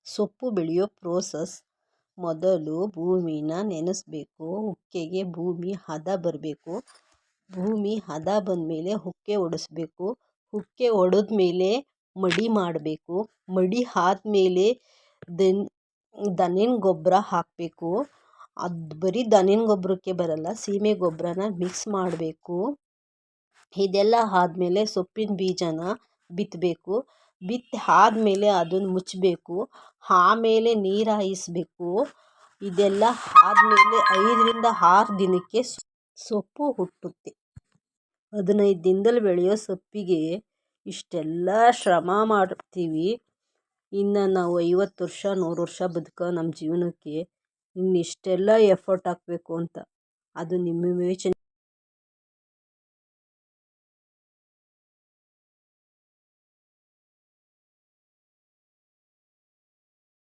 ಸೊಪ್ಪು ಬೆಳೆಯೋ ಪ್ರೋಸೆಸ್. ಮೊದಲು ಭೂಮಿನ ನೆನೆಸ್ಬೇಕು. ಉಕ್ಕೆಗೆ ಭೂಮಿ ಹದ ಬರಬೇಕು. ಭೂಮಿ ಹದ ಬಂದಮೇಲೆ ಉಕ್ಕೆ ಹೊಡೆಸ್ಬೇಕು. ಉಕ್ಕೆ ಹೊಡೆದ್ಮೇಲೆ ಮಡಿ ಮಾಡಬೇಕು. ಮಡಿ ಆದಮೇಲೆ ದನಿನ ಗೊಬ್ಬರ ಹಾಕಬೇಕು. ಅದು ಬರೀ ದನಿನ ಗೊಬ್ಬರಕ್ಕೆ ಬರಲ್ಲ, ಸೀಮೆ ಗೊಬ್ಬರನ ಮಿಕ್ಸ್ ಮಾಡಬೇಕು. ಇದೆಲ್ಲ ಆದಮೇಲೆ ಸೊಪ್ಪಿನ ಬೀಜನ ಬಿತ್ತಬೇಕು. ಬಿತ್ತಿ ಆದಮೇಲೆ ಅದನ್ನು ಮುಚ್ಚಬೇಕು. ಆಮೇಲೆ ನೀರು ಹಾಯಿಸ್ಬೇಕು. ಇದೆಲ್ಲ ಆದಮೇಲೆ 5ರಿಂದ 6 ದಿನಕ್ಕೆ ಸೊಪ್ಪು ಹುಟ್ಟುತ್ತೆ. 15 ದಿನದಲ್ಲಿ ಬೆಳೆಯೋ ಸೊಪ್ಪಿಗೆ ಇಷ್ಟೆಲ್ಲ ಶ್ರಮ ಮಾಡ್ತೀವಿ. ಇನ್ನು ನಾವು 50 ವರ್ಷ 100 ವರ್ಷ ಬದುಕೋ ನಮ್ಮ ಜೀವನಕ್ಕೆ ಇನ್ನಿಷ್ಟೆಲ್ಲ ಎಫರ್ಟ್ ಹಾಕಬೇಕು ಅಂತ ಅದು ನಿಮ್ಮ ವಿವೇಚನೆ.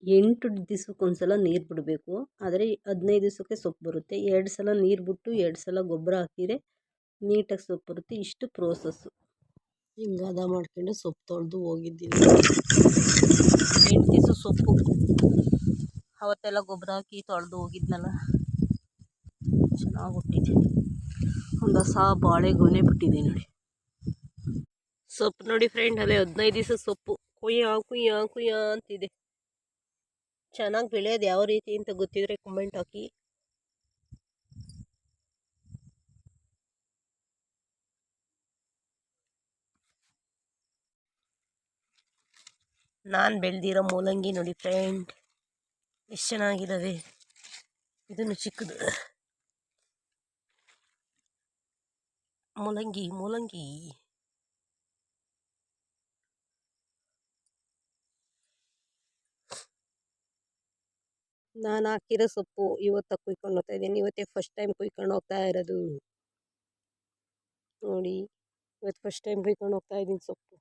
8 ದಿವಸಕ್ಕೊಂದ್ಸಲ ನೀರು ಬಿಡಬೇಕು. ಆದರೆ 15 ದಿವಸಕ್ಕೆ ಸೊಪ್ಪು ಬರುತ್ತೆ. 2 ಸಲ ನೀರು ಬಿಟ್ಟು 2 ಸಲ ಗೊಬ್ಬರ ಹಾಕಿದರೆ ನೀಟಾಗಿ ಸೊಪ್ಪು ಬರುತ್ತೆ. ಇಷ್ಟು ಪ್ರೋಸೆಸ್ಸು. ಹಿಂಗೆ ಹದ ಮಾಡ್ಕೊಂಡು ಸೊಪ್ಪು ತೊಳೆದು ಹೋಗಿದ್ದೀನಿ. 8 ದಿವಸ ಸೊಪ್ಪು ಅವತ್ತೆಲ್ಲ ಗೊಬ್ಬರ ಹಾಕಿ ತೊಳೆದು ಹೋಗಿದ್ನಲ್ಲ, ಚೆನ್ನಾಗಿ ಹುಟ್ಟಿದೆ. ಒಂದು ಹೊಸ ಬಾಳೆಗೊನೆ ಬಿಟ್ಟಿದೆ ನೋಡಿ. ಸೊಪ್ಪು ನೋಡಿ ಫ್ರೆಂಡ್, ಅಲ್ಲೇ 15 ದಿವಸ ಸೊಪ್ಪು ಕುಯ್ಯ ಕುಯ್ಯ ಕುಯ್ಯ ಅಂತಿದೆ. ಚೆನ್ನಾಗಿ ಬೆಳೆಯೋದು ಯಾವ ರೀತಿ ಅಂತ ಗೊತ್ತಿದ್ರೆ ಕಮೆಂಟ್ ಹಾಕಿ. ನಾನು ಬೆಳೆದಿರೋ ಮೂಲಂಗಿ ನೋಡಿ ಫ್ರೆಂಡ್, ಎಷ್ಟು ಚೆನ್ನಾಗಿದ್ದಾವೆ. ಇದನ್ನು ಚಿಕ್ಕದು ಮೂಲಂಗಿ. ನಾನು ಹಾಕಿರೋ ಸೊಪ್ಪು ಇವತ್ತು ಕುಯ್ಕೊಂಡು ಹೋಗ್ತಾ ಇದ್ದೀನಿ. ಇವತ್ತೇ ಫಸ್ಟ್ ಟೈಮ್ ಕುಯ್ಕೊಂಡು ಹೋಗ್ತಾ ಇರೋದು ನೋಡಿ. ಇವತ್ತು ಫಸ್ಟ್ ಟೈಮ್ ಕುಯ್ಕೊಂಡು ಹೋಗ್ತಾ ಇದ್ದೀನಿ ಸೊಪ್ಪು.